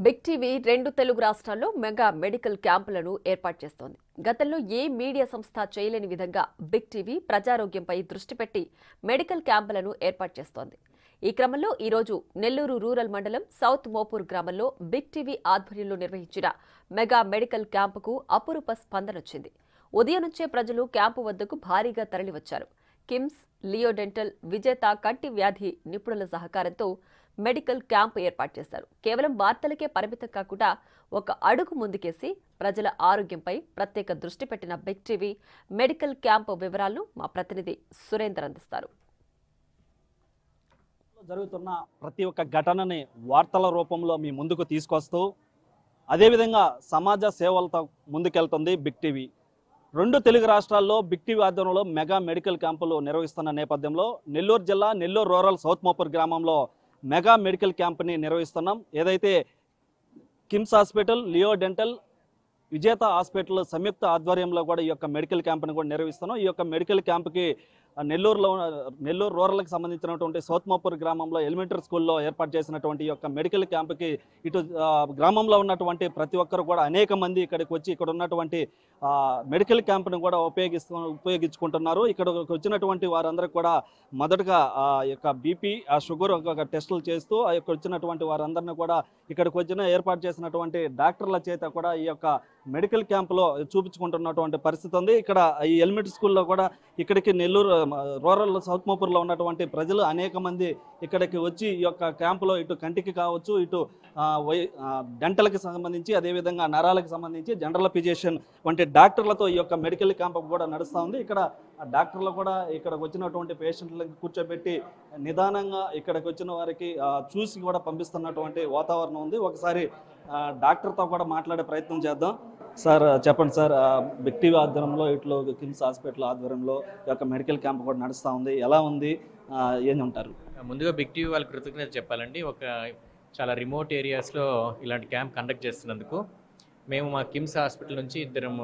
Big TV రెండు తెలుగు రాష్ట్రాల్లో mega medical క్యాంపులను ఏర్పాటు చేస్తోంది. గతంలో ఏ మీడియా సంస్థ చేయలేని విధంగా బిగ్ టీవీ ప్రజారోగ్యంపై దృష్టి పెట్టి మెడికల్ క్యాంపులను ఏర్పాటు చేస్తోంది. ఈ క్రమంలో ఈ రోజు నెల్లూరు రూరల్ మండలం సౌత్ మోపూర్ గ్రామంలో బిగ్ టీవీ ఆధ్వర్యంలో నిర్వహించిన మెగా మెడికల్ క్యాంపుకు అపురూప స్పందనొచ్చింది. ఉదయం నుంచే ప్రజలు క్యాంపు వద్దకు భారీగా తరలివచ్చారు. కిమ్స్, లియో డెంటల్, విజేత కంటి వ్యాధి నిపుణుల సహకారంతో మెడికల్ క్యాంపు ఏర్పాటు చేశారు. కేవలం వార్తలకే పరిమితం కాకుండా ఒక అడుగు ముందుకేసి ప్రజల ఆరోగ్యంపై ప్రత్యేక దృష్టి పెట్టిన బిగ్ టీవీ మెడికల్ క్యాంపు వివరాలను మా ప్రతినిధి సురేందర్ అందిస్తారు. జరుగుతున్న ప్రతి ఒక్క ఘటనని వార్తల రూపంలో మీ ముందుకు తీసుకొస్తూ అదేవిధంగా సమాజ సేవలతో ముందుకెళ్తుంది బిగ్ టీవీ. రెండు తెలుగు రాష్ట్రాల్లో బిగ్ టీవీ ఆధ్వర్యంలో మెగా మెడికల్ క్యాంపులు నిర్వహిస్తున్న నేపథ్యంలో నెల్లూరు జిల్లా నెల్లూరు రూరల్ సౌత్ మోపూర్ గ్రామంలో మెగా మెడికల్ క్యాంప్ని నిర్వహిస్తున్నాం. ఏదైతే కిమ్స్ హాస్పిటల్, లియో డెంటల్, విజేత హాస్పిటల్ సంయుక్త ఆధ్వర్యంలో కూడా ఈ యొక్క మెడికల్ క్యాంప్ని కూడా నిర్వహిస్తున్నాం. ఈ యొక్క మెడికల్ క్యాంప్కి నెల్లూరు రూరల్కి సంబంధించినటువంటి సౌత్ మోపూర్ గ్రామంలో ఎలిమెంటరీ స్కూల్లో ఏర్పాటు చేసినటువంటి ఈ యొక్క మెడికల్ క్యాంప్కి ఇటు గ్రామంలో ఉన్నటువంటి ప్రతి ఒక్కరు కూడా అనేక మంది ఇక్కడికి వచ్చి ఇక్కడ ఉన్నటువంటి మెడికల్ క్యాంప్ని కూడా ఉపయోగించుకుంటున్నారు. ఇక్కడికి వచ్చినటువంటి వారందరూ కూడా మొదటగా యొక్క బీపీ, షుగర్ టెస్టులు చేస్తూ ఆ యొక్క వచ్చినటువంటి వారందరినీ కూడా ఇక్కడికి వచ్చిన ఏర్పాటు చేసినటువంటి డాక్టర్ల చేత కూడా ఈ యొక్క మెడికల్ క్యాంపులో చూపించుకుంటున్నటువంటి పరిస్థితి ఉంది. ఇక్కడ ఈ ఎలిమెంటరీ స్కూల్లో కూడా ఇక్కడికి నెల్లూరు రూరల్ సౌత్ మోపూర్లో ఉన్నటువంటి ప్రజలు అనేక మంది ఇక్కడికి వచ్చి ఈ యొక్క క్యాంపులో ఇటు కంటికి కావచ్చు, ఇటు డెంటల్కి సంబంధించి, అదేవిధంగా నరాలకు సంబంధించి జనరల్ ఫిజిషియన్ వంటి డాక్టర్లతో ఈ యొక్క మెడికల్ క్యాంప్ కూడా నడుస్తూ ఉంది. ఇక్కడ డాక్టర్లు కూడా ఇక్కడికి వచ్చినటువంటి పేషెంట్లకు కూర్చోబెట్టి నిదానంగా ఇక్కడికి వచ్చిన వారికి చూసి కూడా పంపిస్తున్నటువంటి వాతావరణం ఉంది. ఒకసారి డాక్టర్తో కూడా మాట్లాడే ప్రయత్నం చేద్దాం. సార్ చెప్పండి సార్, బిగ్ టీవీ ఆధ్వర్యంలో ఇట్లో కిమ్స్ హాస్పిటల్ ఆధ్వర్యంలో ఈ యొక్క మెడికల్ క్యాంప్ కూడా నడుస్తూ ఉంది, ఎలా ఉంది, ఏం ఉంటారు? ముందుగా బిగ్ టీవీ వాళ్ళకి కృతజ్ఞత చెప్పాలండి. చాలా రిమోట్ ఏరియాస్లో ఇలాంటి క్యాంప్ కండక్ట్ చేస్తున్నందుకు. మేము మా కిమ్స్ హాస్పిటల్ నుంచి ఇద్దరం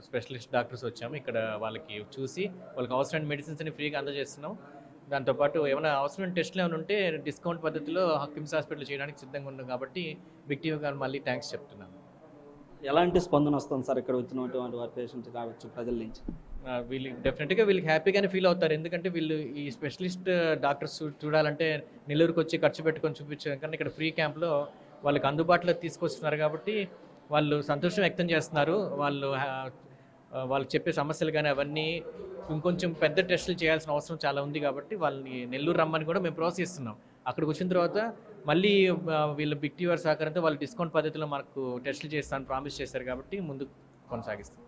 స్పెషలిస్ట్ డాక్టర్స్ వచ్చాము. ఇక్కడ వాళ్ళకి చూసి వాళ్ళకి అవసరమైన మెడిసిన్స్ అని ఫ్రీగా అందజేస్తున్నాం. దాంతోపాటు ఏమైనా అవసరమైన టెస్టులు ఏమైనా ఉంటే డిస్కౌంట్ పద్ధతిలో కిమ్స్ హాస్పిటల్ చేయడానికి సిద్ధంగా ఉన్నాం. కాబట్టి బిగ్ టీవీ గారు మళ్ళీ థ్యాంక్స్ చెప్తున్నాను. ఎలాంటి స్పందన వస్తుంది సార్ ఇక్కడ వచ్చినటువంటి వారి పేషెంట్స్ కావచ్చు, ప్రజల నుంచి? వీళ్ళకి హ్యాపీగానే ఫీల్ అవుతారు. ఎందుకంటే వీళ్ళు ఈ స్పెషలిస్ట్ డాక్టర్స్ చూడాలంటే నెల్లూరుకి వచ్చి ఖర్చు పెట్టుకొని చూపించే కన్నా ఇక్కడ ఫ్రీ క్యాంప్లో వాళ్ళకి అందుబాటులో తీసుకొస్తున్నారు. కాబట్టి వాళ్ళు సంతోషం వ్యక్తం చేస్తున్నారు. వాళ్ళు చెప్పే సమస్యలు కానీ అవన్నీ ఇంకొంచెం పెద్ద టెస్టులు చేయాల్సిన అవసరం చాలా ఉంది. కాబట్టి వాళ్ళని నెల్లూరు రమ్మని కూడా మేము ప్రోత్సహిస్తున్నాం. అక్కడికి వచ్చిన తర్వాత మళ్ళీ వీళ్ళు బిగ్ టీవీ సహకారంతో వాళ్ళు డిస్కౌంట్ పద్ధతిలో మనకు టెస్టులు చేస్తాను ప్రామిస్ చేశారు. కాబట్టి ముందుకు కొనసాగిస్తాం.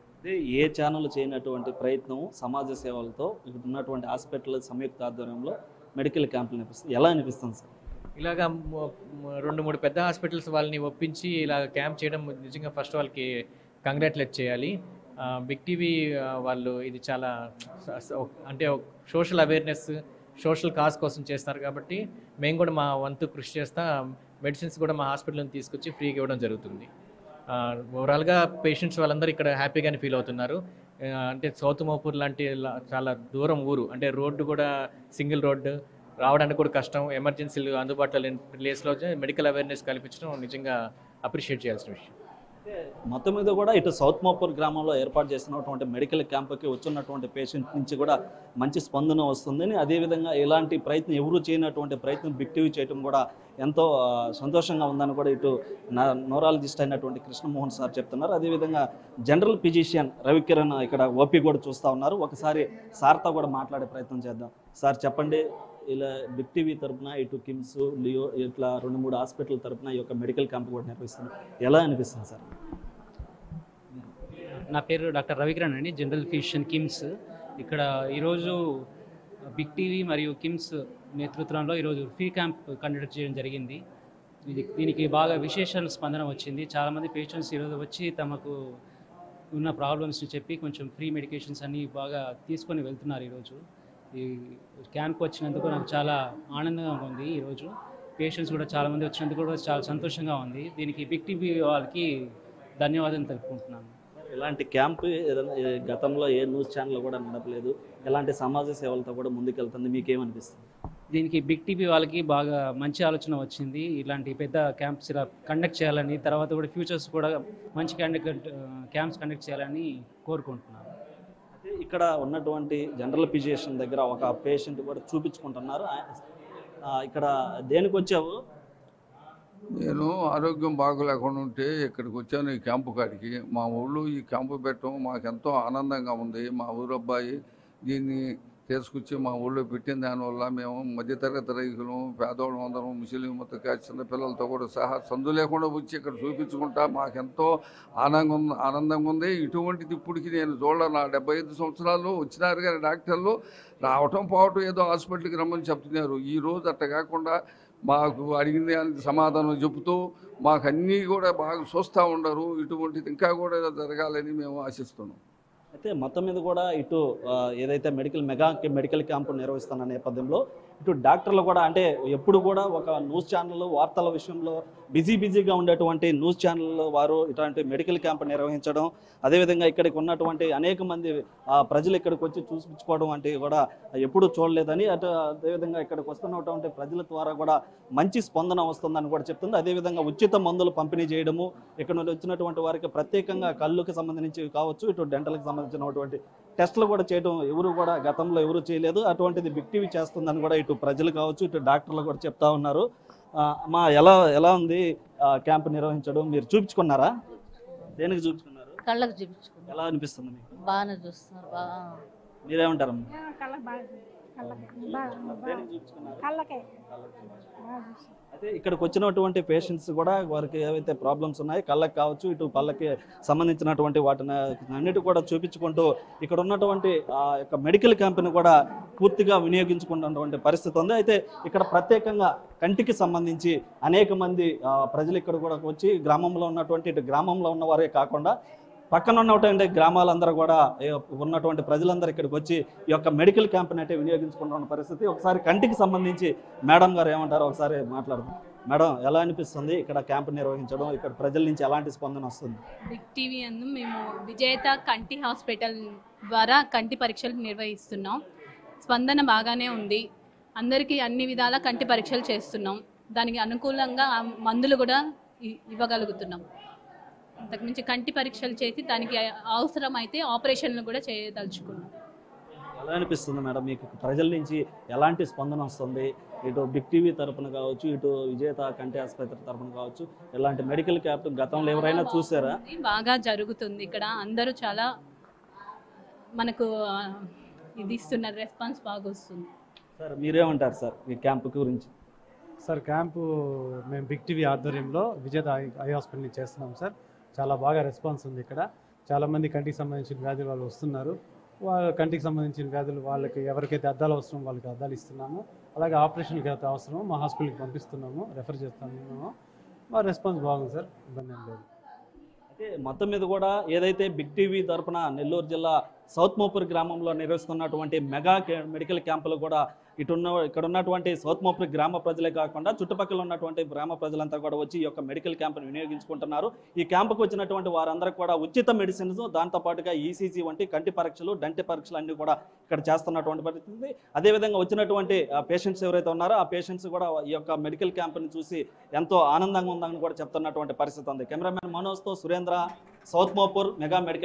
ఏ ఛానల్ చేయనటువంటి ప్రయత్నం సమాజ సేవలతో ఉన్నటువంటి హాస్పిటల్ సంయుక్త ఆధ్వర్యంలో మెడికల్ క్యాంపులు అనిపిస్తుంది, ఎలా అనిపిస్తుంది సార్? ఇలాగా 2-3 పెద్ద హాస్పిటల్స్ వాళ్ళని ఒప్పించి ఇలా క్యాంప్ చేయడం నిజంగా ఫస్ట్ వాళ్ళకి కంగ్రాచులేట్ చేయాలి. బిగ్ టీవీ వాళ్ళు ఇది చాలా అంటే సోషల్ అవేర్నెస్, సోషల్ కాజ్ కోసం చేస్తున్నారు. కాబట్టి మేము కూడా మా వంతు కృషి చేస్తా మెడిసిన్స్ కూడా మా హాస్పిటల్ని తీసుకొచ్చి ఫ్రీగా ఇవ్వడం జరుగుతుంది. ఓవరాల్గా పేషెంట్స్ వాళ్ళందరూ ఇక్కడ హ్యాపీగానే ఫీల్ అవుతున్నారు. అంటే సౌత్ మోపూర్ లాంటి చాలా దూరం ఊరు, అంటే రోడ్డు కూడా సింగిల్ రోడ్డు, రావడానికి కూడా కష్టం, ఎమర్జెన్సీలు అందుబాటులో లేని ప్లేస్లో మెడికల్ అవేర్నెస్ కల్పించడం నిజంగా అప్రిషియేట్ చేయాల్సిన విషయం. మొత్తం మీద కూడా ఇటు సౌత్ మోపూర్ గ్రామంలో ఏర్పాటు చేసినటువంటి మెడికల్ క్యాంప్కి వచ్చినటువంటి పేషెంట్ నుంచి కూడా మంచి స్పందన వస్తుందని, అదేవిధంగా ఇలాంటి ప్రయత్నం ఎవరు చేయనటువంటి ప్రయత్నం బిగ్ టీవీ చేయడం కూడా ఎంతో సంతోషంగా ఉందని కూడా ఇటు న్యూరాలజిస్ట్ అయినటువంటి కృష్ణమోహన్ సార్ చెప్తున్నారు. అదేవిధంగా జనరల్ ఫిజిషియన్ రవికిరణ్ ఇక్కడ ఓపీ కూడా చూస్తూ ఉన్నారు. ఒకసారి సార్తో కూడా మాట్లాడే ప్రయత్నం చేద్దాం. సార్ చెప్పండి, ఇలా బిగ్ టీవీ తరఫున ఇటు కిమ్స్, లియో ఇట్లా 2-3 హాస్పిటల్ తరఫున ఈ యొక్క మెడికల్ క్యాంప్ కూడా నిర్వహిస్తున్నారు, ఎలా అనిపిస్తుంది సార్? నా పేరు డాక్టర్ రవికిరణ్ అండి, జనరల్ ఫిజిషియన్ కిమ్స్. ఇక్కడ ఈరోజు బిగ్ టీవీ మరియు కిమ్స్ నేతృత్వంలో ఈరోజు ఫ్రీ క్యాంప్ కండక్ట్ చేయడం జరిగింది. దీనికి బాగా విశేష స్పందన వచ్చింది. చాలామంది పేషెంట్స్ ఈరోజు వచ్చి తమకు ఉన్న ప్రాబ్లమ్స్ని చెప్పి కొంచెం ఫ్రీ మెడికేషన్స్ అన్నీ బాగా తీసుకొని వెళ్తున్నారు. ఈరోజు ఈ క్యాంప్కి వచ్చినందుకు నాకు చాలా ఆనందంగా ఉంది. ఈరోజు పేషెంట్స్ కూడా చాలామంది వచ్చినందుకు కూడా చాలా సంతోషంగా ఉంది. దీనికి బిగ్ టీవీ వాళ్ళకి ధన్యవాదాలు తెలుపుకుంటున్నాను. ఇలాంటి క్యాంపు గతంలో ఏ న్యూస్ ఛానల్ కూడా నడపలేదు, ఇలాంటి సమాజ సేవలతో కూడా ముందుకెళ్తుంది, మీకేమనిపిస్తుంది? దీనికి బిగ్ టీవీ వాళ్ళకి బాగా మంచి ఆలోచన వచ్చింది. ఇలాంటి పెద్ద క్యాంప్స్ ఇలా కండక్ట్ చేయాలని, తర్వాత కూడా ఫ్యూచర్స్ కూడా మంచి క్యాంప్స్ కండక్ట్ చేయాలని కోరుకుంటున్నాను. అయితే ఇక్కడ ఉన్నటువంటి జనరల్ ఫిజిషియన్ దగ్గర ఒక పేషెంట్ కూడా చూపించుకుంటున్నారు. ఇక్కడ దేనికి వచ్చావు? నేను ఆరోగ్యం బాగోలేకుండా ఉంటే ఇక్కడికి వచ్చాను, ఈ క్యాంపు కాడికి. మా ఊళ్ళో ఈ క్యాంపు పెట్టడం మాకెంతో ఆనందంగా ఉంది. మా ఊరు అబ్బాయి దీన్ని తీసుకొచ్చి మా ఊళ్ళో పెట్టిన దానివల్ల మేము మధ్యతరగతి రైతులు, పేదవాళ్ళం అందరం, ముస్లిం మతక చిన్నపిల్లలతో కూడా సహా సందు లేకుండా వచ్చి ఇక్కడ చూపించుకుంటా మాకెంతో ఆనందంగా ఉంది. ఇటువంటిది ఇప్పటికి నేను చూడాలి. నా 75 సంవత్సరాలు వచ్చినారు కానీ డాక్టర్లు రావటం పోవటం ఏదో హాస్పిటల్కి రమ్మని చెప్తున్నారు. ఈ రోజు అట్ట కాకుండా మాకు అడిగిన దానికి సమాధానం చెబుతూ మాకు అన్నీ కూడా బాగా చూస్తూ ఉండరు. ఇటువంటిది ఇంకా కూడా జరగాలని మేము ఆశిస్తున్నాం. అయితే మొత్తం మీద కూడా ఇటు ఏదైతే మెడికల్ క్యాంపు నిర్వహిస్తున్న నేపథ్యంలో ఇటు డాక్టర్లు కూడా అంటే ఎప్పుడు కూడా ఒక న్యూస్ ఛానల్ వార్తల విషయంలో బిజీగా ఉండేటువంటి న్యూస్ ఛానల్ వారు ఇట్లాంటి మెడికల్ క్యాంప్ నిర్వహించడం, అదేవిధంగా ఇక్కడికి ఉన్నటువంటి అనేక మంది ప్రజలు ఇక్కడికి వచ్చి చూపించుకోవడం అంటే కూడా ఎప్పుడూ చూడలేదని, అదేవిధంగా ఇక్కడికి వస్తున్నటువంటి ప్రజల ద్వారా కూడా మంచి స్పందన వస్తుందని కూడా చెప్తుంది. అదేవిధంగా ఉచిత మందులు పంపిణీ చేయడము, ఇక్కడ నుండి వచ్చినటువంటి వారికి ప్రత్యేకంగా కళ్ళుకి సంబంధించి కావచ్చు, ఇటు డెంటల్కి సంబంధించినటువంటి టెస్టులు కూడా చేయడం ఎవరు కూడా గతంలో ఎవరు చేయలేదు. అటువంటిది బిగ్ టీవీ చేస్తుందని కూడా ఇటు ప్రజలు కావచ్చు, ఇటు డాక్టర్లు కూడా చెప్తా ఉన్నారు. మా ఎలా ఉంది క్యాంప్ నిర్వహించడం? మీరు చూపించుకున్నారా? దేనికి చూపించుకున్నారు? కళ్ళకు చూపించుకున్నాం. ఎలా అనిపిస్తుంది మీకు? బాగానే చూస్తున్నారు. మీరేమంటారు? అయితే ఇక్కడికి వచ్చినటువంటి పేషెంట్స్ కూడా వారికి ఏవైతే ప్రాబ్లమ్స్ ఉన్నాయో కళ్ళకి కావచ్చు, ఇటు పళ్ళకి సంబంధించినటువంటి వాటిని అన్నిటి కూడా చూపించుకుంటూ ఇక్కడ ఉన్నటువంటి యొక్క మెడికల్ క్యాంప్ని కూడా పూర్తిగా వినియోగించుకున్నటువంటి పరిస్థితి ఉంది. అయితే ఇక్కడ ప్రత్యేకంగా కంటికి సంబంధించి అనేక మంది ప్రజలు ఇక్కడ కూడా వచ్చి గ్రామంలో ఉన్నటువంటి ఇటు గ్రామంలో ఉన్నవారే కాకుండా పక్కన ఉన్నటువంటి గ్రామాలందరూ కూడా ఉన్నటువంటి ప్రజలందరూ ఇక్కడికి వచ్చి ఈ యొక్క మెడికల్ క్యాంప్ని అయితే వినియోగించుకుంటున్న పరిస్థితి. ఒకసారి కంటికి సంబంధించి మేడం గారు ఏమంటారో ఒకసారి మాట్లాడదాం. మేడం, ఎలా అనిపిస్తుంది ఇక్కడ క్యాంప్ నిర్వహించడం? ఇక్కడ ప్రజల నుంచి ఎలాంటి స్పందన వస్తుంది? బిగ్ టీవీ అందు మేము విజేత కంటి హాస్పిటల్ ద్వారా కంటి పరీక్షలు నిర్వహిస్తున్నాం. స్పందన బాగానే ఉంది. అందరికీ అన్ని విధాల కంటి పరీక్షలు చేస్తున్నాం. దానికి అనుకూలంగా మందులు కూడా ఇవ్వగలుగుతున్నాం. అంతకుమించి కంటి పరీక్షలు చేసి దానికి అవసరమైతే ఆపరేషన్లు కూడా చేయదలుచుకున్నాం. ఎలా అనిపిస్తుంది మేడం మీకు? ప్రజల నుంచి ఎలాంటి స్పందన వస్తుంది? ఇటు బిగ్ టీవీ తరపున కావచ్చు, ఇటు విజేత కంటి ఆసుపత్రి తరపున కావచ్చు, ఇలాంటి మెడికల్ క్యాంప్ గతంలో ఎవరైనా చూసారా? బాగా జరుగుతుంది. ఇక్కడ అందరూ చాలా మనకు ఇది ఇస్తున్నారు, రెస్పాన్స్ బాగా వస్తుంది. సార్ మీరేమంటారు సార్ ఈ క్యాంప్ గురించి? సార్ క్యాంపు మేము బిగ్ టీవీ ఆధ్వర్యంలో విజేత ఐ హాస్పిటల్ని చేస్తున్నాం సార్. చాలా బాగా రెస్పాన్స్ ఉంది. ఇక్కడ చాలామంది కంటికి సంబంధించిన వ్యాధులు వాళ్ళు వస్తున్నారు. వాళ్ళ కంటికి సంబంధించిన వ్యాధులు వాళ్ళకి ఎవరికైతే అద్దాలు అవసరం వాళ్ళకి అద్దాలు ఇస్తున్నాము. అలాగే ఆపరేషన్కి అయితే అవసరమో మా హాస్పిటల్కి పంపిస్తున్నాము, రెఫర్ చేస్తున్నాము. మా రెస్పాన్స్ బాగుంది సార్, ఇబ్బంది ఏం లేదు. అయితే మొత్తం మీద కూడా ఏదైతే బిగ్ టీవీ తరపున నెల్లూరు జిల్లా సౌత్ మోపూర్ గ్రామంలో నిర్వహిస్తున్నటువంటి మెడికల్ క్యాంపులు కూడా ఇక్కడ ఉన్నటువంటి సౌత్ మోపూర్ గ్రామ ప్రజలే కాకుండా చుట్టుపక్కల ఉన్నటువంటి గ్రామ ప్రజలంతా కూడా వచ్చి ఈ యొక్క మెడికల్ క్యాంపును వినియోగించుకుంటున్నారు. ఈ క్యాంపుకు వచ్చినటువంటి వారందరికీ కూడా ఉచిత మెడిసిన్స్, దాంతోపాటుగా ఈసీజీ వంటి కంటి పరీక్షలు, డంటి పరీక్షలు అన్నీ కూడా ఇక్కడ చేస్తున్నటువంటి పరిస్థితి. అదేవిధంగా వచ్చినటువంటి పేషెంట్స్ ఎవరైతే ఉన్నారో ఆ పేషెంట్స్ కూడా ఈ యొక్క మెడికల్ క్యాంపుని చూసి ఎంతో ఆనందంగా ఉందని కూడా చెప్తున్నటువంటి పరిస్థితి ఉంది. కెమెరామెన్ మనోజ్తో Surendra, south Mopur mega medical